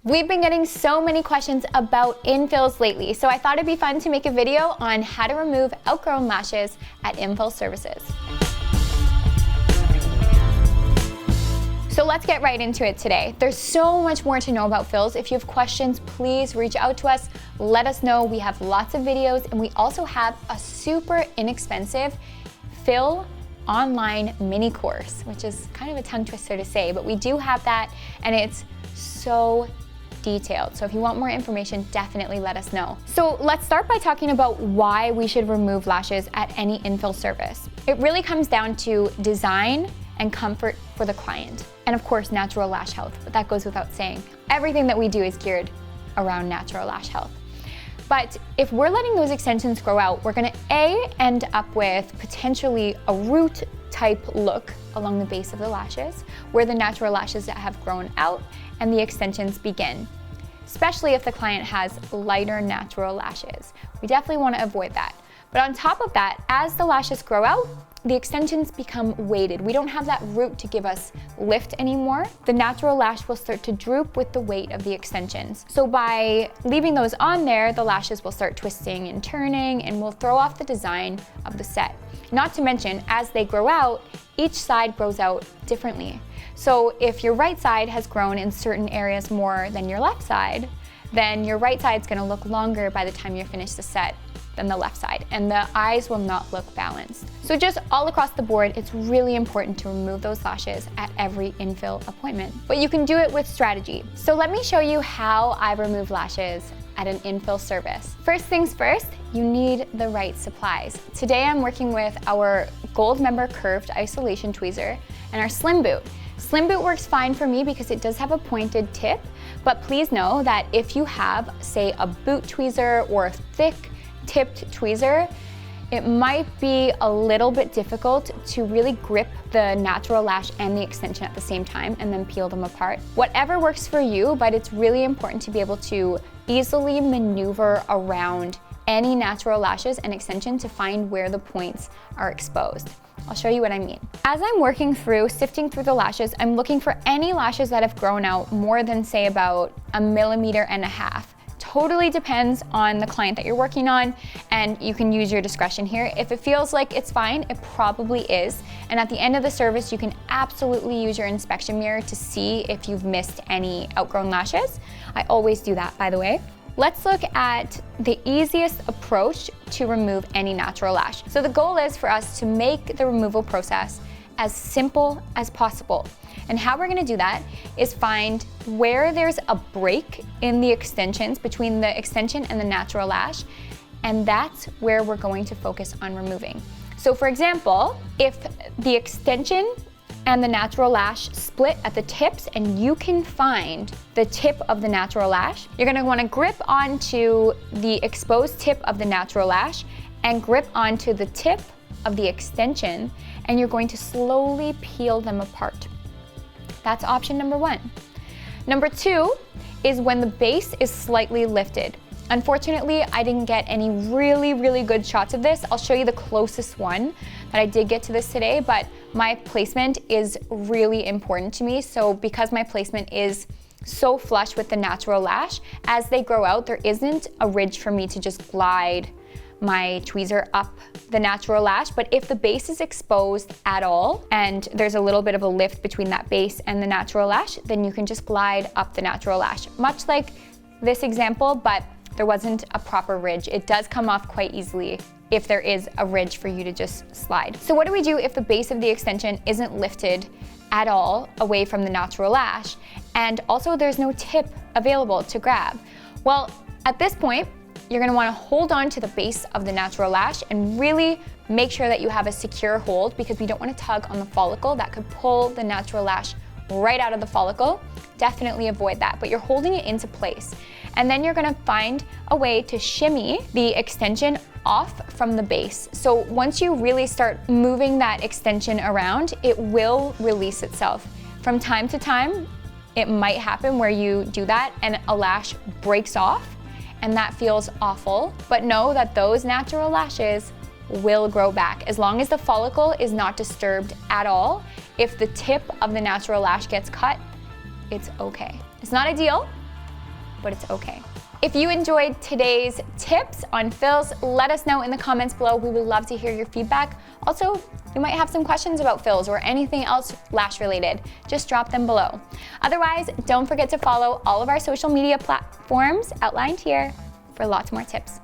We've been getting so many questions about infills lately, so I thought it'd be fun to make a video on how to remove outgrown lashes at Infill services. So let's get right into it today. There's so much more to know about fills. If you have questions, please reach out to us. Let us know. We have lots of videos, and we also have a super inexpensive fill online mini course, which is kind of a tongue twister to say, but we do have that, and it's so detailed. So if you want more information, definitely let us know. So let's start by talking about why we should remove lashes at any infill service. It really comes down to design and comfort for the client. And of course, natural lash health, but that goes without saying. Everything that we do is geared around natural lash health. But if we're letting those extensions grow out, we're gonna end up with potentially a root type look along the base of the lashes, where the natural lashes that have grown out and the extensions begin, especially if the client has lighter natural lashes. We definitely want to avoid that. But on top of that, as the lashes grow out, the extensions become weighted. We don't have that root to give us lift anymore. The natural lash will start to droop with the weight of the extensions. So by leaving those on there, the lashes will start twisting and turning and will throw off the design of the set. Not to mention, as they grow out, each side grows out differently. So if your right side has grown in certain areas more than your left side, then your right side's gonna look longer by the time you finish the set than the left side, and the eyes will not look balanced. So just all across the board, it's really important to remove those lashes at every infill appointment. But you can do it with strategy. So let me show you how I remove lashes at an infill service. First things first, you need the right supplies. Today I'm working with our Gold Member Curved Isolation Tweezer and our Slim Boot. Slim Boot works fine for me because it does have a pointed tip, but please know that if you have, say, a boot tweezer or a thick tipped tweezer, it might be a little bit difficult to really grip the natural lash and the extension at the same time and then peel them apart. Whatever works for you, but it's really important to be able to easily maneuver around any natural lashes and extension to find where the points are exposed. I'll show you what I mean. As I'm working through, sifting through the lashes, I'm looking for any lashes that have grown out more than, say, about 1.5 millimeters. Totally depends on the client that you're working on, and you can use your discretion here. If it feels like it's fine, it probably is. And at the end of the service, you can absolutely use your inspection mirror to see if you've missed any outgrown lashes. I always do that, by the way. Let's look at the easiest approach to remove any natural lash. So the goal is for us to make the removal process as simple as possible. And how we're gonna do that is find where there's a break in the extensions between the extension and the natural lash, and that's where we're going to focus on removing. So for example, if the extension and the natural lash split at the tips and you can find the tip of the natural lash, you're gonna wanna grip onto the exposed tip of the natural lash and grip onto the tip of the extension, and you're going to slowly peel them apart. That's option number one. Number two is when the base is slightly lifted. Unfortunately, I didn't get any really good shots of this. I'll show you the closest one that I did get to this today, but my placement is really important to me. So because my placement is so flush with the natural lash, as they grow out, there isn't a ridge for me to just glide my tweezer up the natural lash. But if the base is exposed at all and there's a little bit of a lift between that base and the natural lash, then you can just glide up the natural lash, much like this example, but there wasn't a proper ridge. It does come off quite easily if there is a ridge for you to just slide. So what do we do if the base of the extension isn't lifted at all away from the natural lash, and also there's no tip available to grab? Well, at this point, you're gonna wanna hold on to the base of the natural lash and really make sure that you have a secure hold, because we don't wanna tug on the follicle. That could pull the natural lash right out of the follicle. Definitely avoid that, but you're holding it into place. And then you're gonna find a way to shimmy the extension off from the base. So once you really start moving that extension around, it will release itself. From time to time, it might happen where you do that and a lash breaks off, and that feels awful. But know that those natural lashes will grow back as long as the follicle is not disturbed at all. If the tip of the natural lash gets cut, it's okay. It's not ideal, but it's okay. If you enjoyed today's tips on fills, let us know in the comments below. We would love to hear your feedback. Also, you might have some questions about fills or anything else lash related. Just drop them below. Otherwise, don't forget to follow all of our social media platforms outlined here for lots more tips.